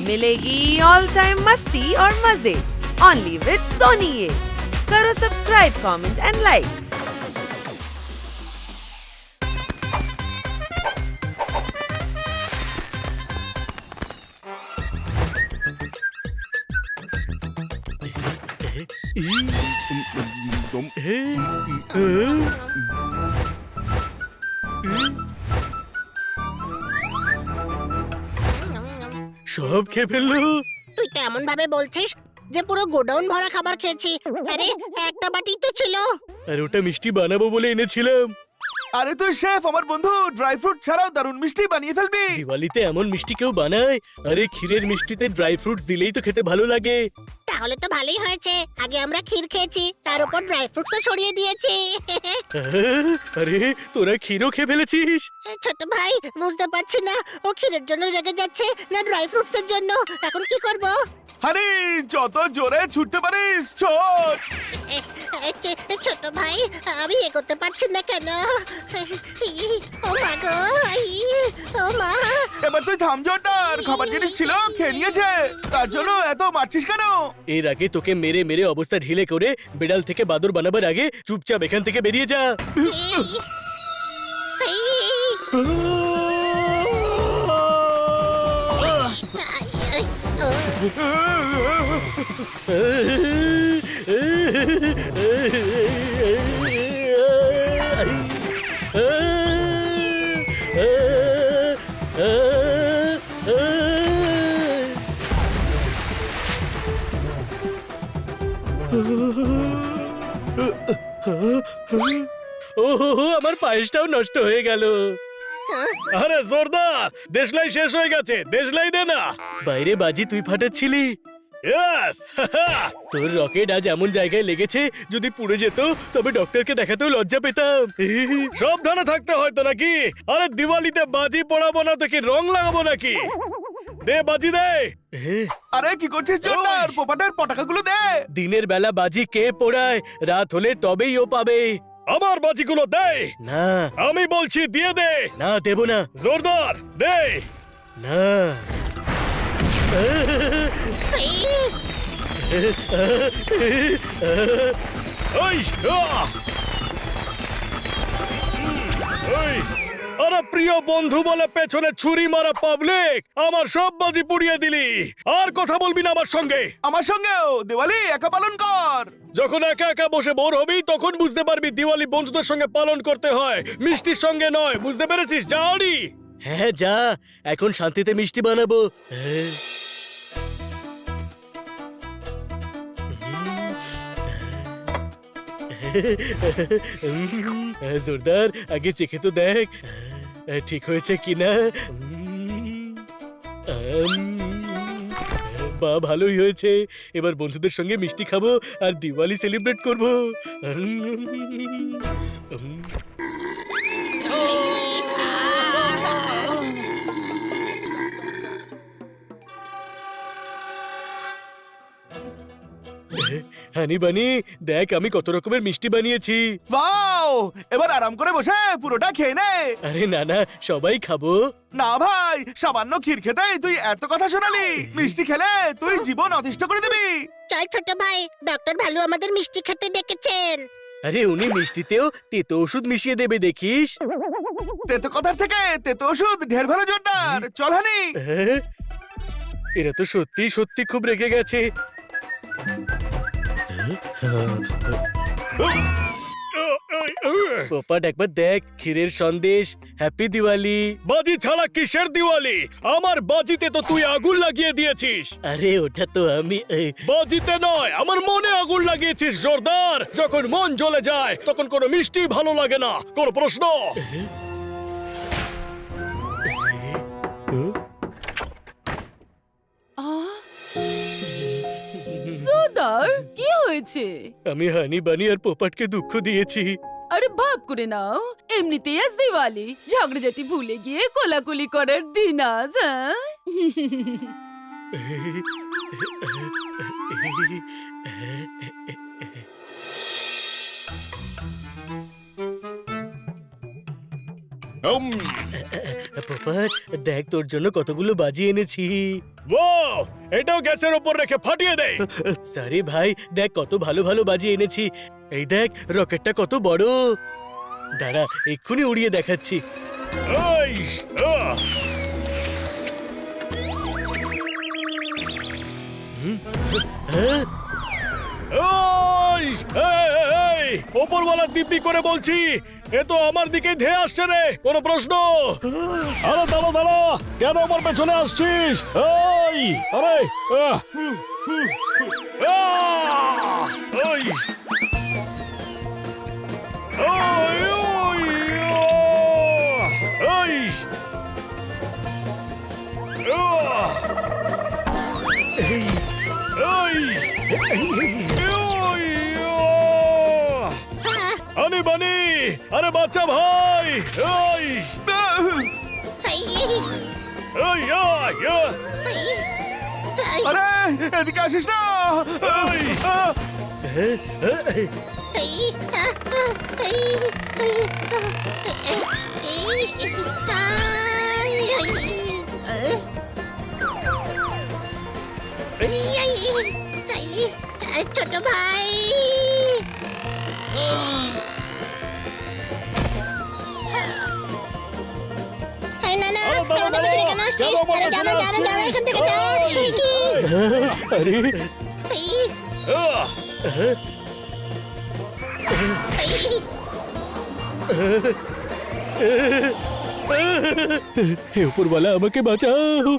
मिलेगी all time मस्ती और मजे ओनली विद सोनी ये। करो सब्सक्राइब, कमेंट एंड लाइक। সব খেয়ে ফেললো। তুই কেমন ভাবে বলছিস যে পুরো গোডাউন ভরা খাবার খেয়েছি? আরে একটা বাটি তো ছিল। আর ওটা মিষ্টি বানাবো বলে এনেছিলাম। আরে তুই শেফ, আমার বন্ধু ড্রাই ফ্রুট ছাড়াও দারুণ মিষ্টি বানিয়ে ফেলবি। দিওয়ালিতে এমন মিষ্টি কেউ বানায়? আরে ক্ষীরের মিষ্টিতে ড্রাই ফ্রুটস দিলেই তো খেতে ভালো লাগে। তাহলে তো ভালোই হয়েছে, আগে আমরা ক্ষীর খেয়েছি, তার উপর ড্রাই ফ্রুটসও ছড়িয়ে দিয়েছি। আরে তোরা ক্ষীরও খেয়ে ফেলেছিস? ছোট ভাই, বুঝতে পারছি না ও ক্ষীরের জন্য রেগে যাচ্ছে না ড্রাই ফ্রুটসের জন্য। এখন কি করব? হানি, যত জোরে ছুটতে পারিস ছোট। ছোট ভাই, আমি এগোতে পারছি না কেন? ও মা গো, ও মা। এবার তুই থাম জোরদার, খাবার জিনিস ছিল খেয়ে নিয়েছে, তার জন্য এত মারছিস কেন? এর আগে তোকে মেরে মেরে অবস্থা ঢিলে করে বিড়াল থেকে বাদর বানাবার আগে চুপচাপ এখান থেকে বেরিয়ে যা। ওহো, আমার পায়েসটাও নষ্ট হয়ে গেল। আরে জোরদার, দেশলাই শেষ হয়ে গেছে, দেশলাই দে না। বাইরে বাজি তুই ফাটাচ্ছিলি। ইয়েস, তোর রকেট আজ এমন জায়গায় লেগেছে, যদি পুড়ে যেত তবে ডক্টরকে দেখাতেও লজ্জা পেতাম। সাবধানে থাকতে হয়তো নাকি? আরে দিওয়ালিতে বাজি পোড়াবো না তো কি রং লাগাবো নাকি? দে বাজি দে। আরে কি করছিস জোরদার? পোপাটার পটাকাগুলো দে। দিনের বেলা বাজি কে পোড়ায়? রাত হলে তবেই ও পাবে। আমার বাজিগুলো দে। না, আমি বলছি দিয়ে দে। না, দেব না। জোরদার দে। না। আরে প্রিয় বন্ধু বলে পেছনে ছুরি মারা পাবলিক, আমার সব বাজি পুড়িয়ে দিলি। আর কথা বলবি না আমার সঙ্গে। আমার সঙ্গেও দিওয়ালি একা পালন কর। যখন একা একা বসে বোর হবি তখন বুঝতে পারবি দিওয়ালি বন্ধুদের সঙ্গে পালন করতে হয়, মিষ্টির সঙ্গে নয়। বুঝতে পেরেছিস? যাওনি? হ্যাঁ যা, এখন শান্তিতে মিষ্টি বানাবো। জোরদার, আগে চেখে তো দেখ ঠিক হয়েছে কিনা। বা ভালোই হয়েছে। এবার বন্ধুদের সঙ্গে মিষ্টি খাবো আর দিওয়ালি সেলিব্রেট করবো। হানি বানি, দেখ আমি কত রকমের মিষ্টি বানিয়েছি। ওয়াও, এবার আরাম করে বসে পুরোটা খেয়ে নে। আরে না না, সবাই খাবো। না ভাই, সামান্য ক্ষীর খেতে তুই এত কথা শোনালি। মিষ্টি খেলে তুই জীবন অতিষ্ঠ করে দিবি। চল ছোট ভাই, ডক্টর ভালু আমাদের মিষ্টি খেতে ডেকেছেন। আরে উনি মিষ্টিতেও তেতো ওষুধ মিশিয়ে দেবে, দেখিস। তেতো কথার থেকে তেতো ওষুধ ঢের ভালো জোরদার। চল হানি। এরা তো সত্যি সত্যি খুব রেগে গেছে। পোপাট একবার দেখ, ক্ষীরের সন্দেশ। হ্যাপি দিওয়ালি। বাজি ছাড়া কিসের দিওয়ালি? আমার বাজিতে তো তুই আগুন লাগিয়ে দিয়েছিস। আরে ওটা তো আমি বাজিতে নয়, আমার মনে আগুন লাগিয়েছিস জোরদার। যখন মন জ্বলে যায় তখন কোনো মিষ্টি ভালো লাগে না। কোনো প্রশ্ন? জোরদার, কি হয়েছে? আমি হানি বানি আর পোপাটকে দুঃখ দিয়েছি। আরে ভাব করে নাও, এমনিতেই আজ দিওয়ালি, ঝগড়াঝাটি ভুলে গিয়ে কোলাকুলি করার দিন আজ। পোপট দেখ তোর জন্য কতগুলো বাজি এনেছি ওয়াও এটাও গ্যাসের উপর রেখে ফাটিয়ে দে সরি ভাই দেখ কত ভালো ভালো বাজি এনেছি এই দেখ রকেটটা কত বড় দাঁড়া এক্ষুনি উড়িয়ে দেখাচ্ছি ওপরওয়ালা দিব্যি করে বলছি এ তো আমার দিকে ধেয়ে আসছে রে কোনো প্রশ্ন আরে দাঁড়া দাঁড়া কেন আমার পেছনে আসছিস এই আরে আনি বানি আরে বাচ্চা ভাই ওই ওই আরে এদিকে আসিস না ছোট ভাই না না আমাদের পেছনে কেন আসছিস আরে যাও যাও যাও এখান থেকে যাও আরে হে উপরওয়ালা আমাকে বাঁচাও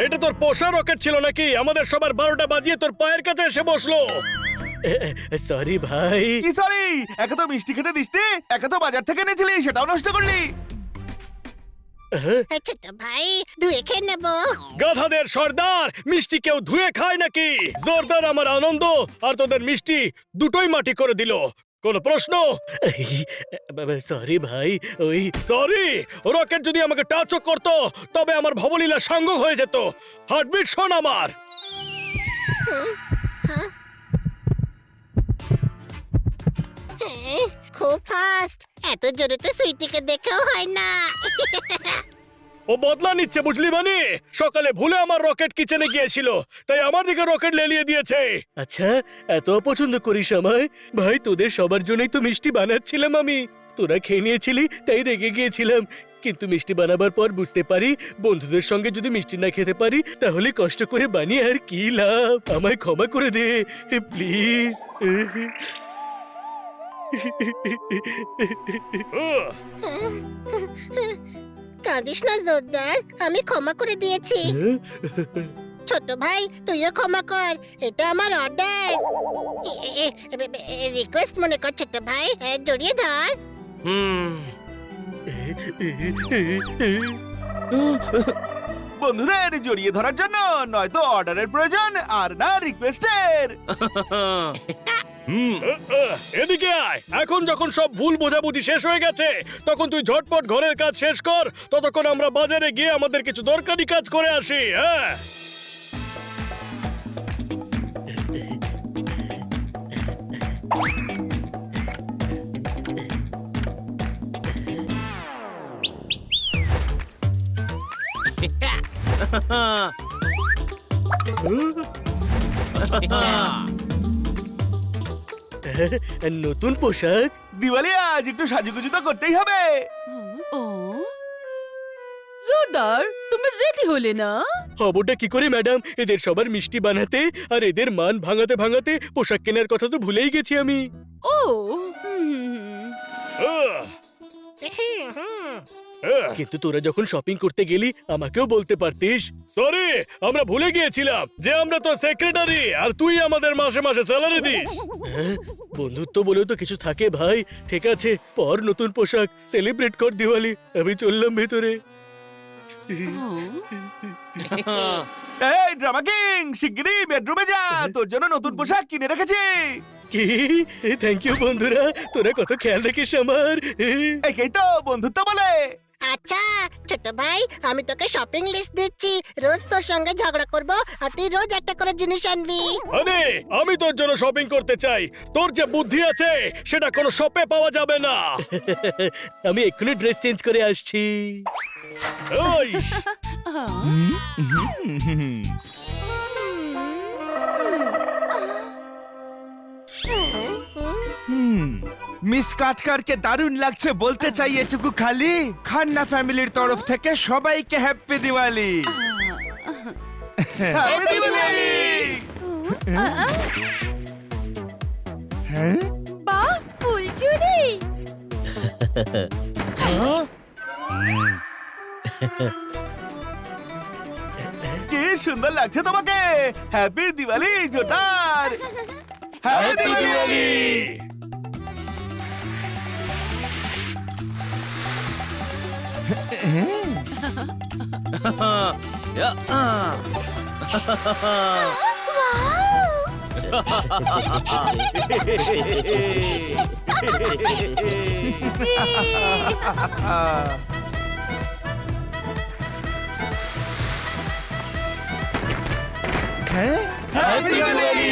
এটা তোর পোষা রকেট ছিল নাকি আমাদের সবার 12টা বাজিয়ে তোর পায়ের কাছে এসে বসলো সরি ভাই কি সরি একে তো মিষ্টি খেতে দিসনি একে তো বাজার থেকে এনেছিলি সেটাও নষ্ট করলি ছোট ভাই ধুয়ে খেয়ে নেবো গাধাদের সর্দার মিষ্টি কেউ ধুয়ে খায় নাকি জোরদার আমার আনন্দ আর তোদের মিষ্টি দুটোই মাটি করে দিল কোন প্রশ্ন সরি ভাই ওই সরি রকেট যদি আমাকে টাচও করতো তবে আমার ভবলীলা সাঙ্গ হয়ে যেত হার্টবিট শোন আমার খুব ফাস্ট এত জোরে তো সুইটিকে দেখেও হয় না ও বদলা নিচ্ছে বুঝলি মানে সকালে ভুলে আমার রকেট কিচেনে গিয়েছিল তাই আমার দিকে রকেট লেলিয়ে দিয়েছে আচ্ছা এত পছন্দ করিস আমায় ভাই তোদের সবার জন্যই তো মিষ্টি বানাচ্ছিলাম আমি তোরা খেয়ে নিয়েছিলি তাই রেগে গিয়েছিলাম কিন্তু মিষ্টি বানাবার পর বুঝতে পারি বন্ধুদের সঙ্গে যদি মিষ্টি না খেতে পারি তাহলে কষ্ট করে বানিয়ে আর কি লাভ আমায় ক্ষমা করে দে প্লিজ কাঁদিস না জোরদার আমি ক্ষমা করে দিয়েছি ছোট ভাই তুইও ক্ষমা কর এটা আমার অর্ডার রিকোয়েস্ট মনে কর ছোট ভাই জড়িয়ে ধর বন্ধুদের জড়িয়ে ধরার জন্য নয়তো অর্ডারের প্রয়োজন আর না রিকোয়েস্টের এদিকে আয় এখন যখন সব ভুল বোঝাবুঝি শেষ হয়ে গেছে তখন তুই ঝটপট ঘরের কাজ শেষ কর ততক্ষণ আমরা বাজারে গিয়ে আমাদের কিছু দরকারি কাজ করে আসি হ্যাঁ নতুন পোশাক দিওয়ালি আজ একটু সাজুগুজু তো করতেই হবে ও জোরদার তুমি রেডি হলে না হবটা কি করে ম্যাডাম এদের সবার মিষ্টি বানাতে আর এদের মান ভাঙাতে ভাঙাতে পোশাক কেনার কথা তো ভুলেই গেছি আমি ও কিন্তু তোরা যখন শপিং করতে গেলি আমাকেও বলতে পারতিস সরি আমরা ভুলে গিয়েছিলাম যে আমরা তো সেক্রেটারি আর তুই আমাদের মাসে মাসে স্যালারি দিস বন্ধুত্ব বলেও তো কিছু থাকে ভাই ঠিক আছে পর নতুন পোশাক সেলিব্রেট কর দিওয়ালি আমি চললাম ভেতরে এই ড্রামা কিং শিগগিরই বেডরুমে যা তোর জন্য নতুন পোশাক কিনে রেখেছি কি থ্যাংক ইউ বন্ধুরা তোরা কত খেয়াল রাখিস আমার একেই তো বন্ধুত্ব বলে আচ্ছা ছোট ভাই, আমি তোকে শপিং লিস্ট দিচ্ছি। রোজ তোর সঙ্গে ঝগড়া করব আর তুই রোজ একটা করে জিনিস আনবি। আরে আমি তোর জন্য শপিং করতে চাই, তোর যে বুদ্ধি আছে সেটা কোনো শপে পাওয়া যাবে না। আমি এক্ষুনি ড্রেস চেঞ্জ করে আসছি। ওই মিস কাটকারকে দারুণ লাগছে বলতে চাই এটুকু খালি। খান্না ফ্যামিলির তরফ থেকে সবাইকে হ্যাপি দিওয়ালি। হ্যাপি দিওয়ালি! হ্যাঁ বাহ, ফুলচুরি। কি সুন্দর লাগছে তোমাকে। হ্যাপি দিওয়ালি জোরদার। হ্যাপি দিওয়ালি! হ্যাঁ হ্যাপি দিওয়ালি!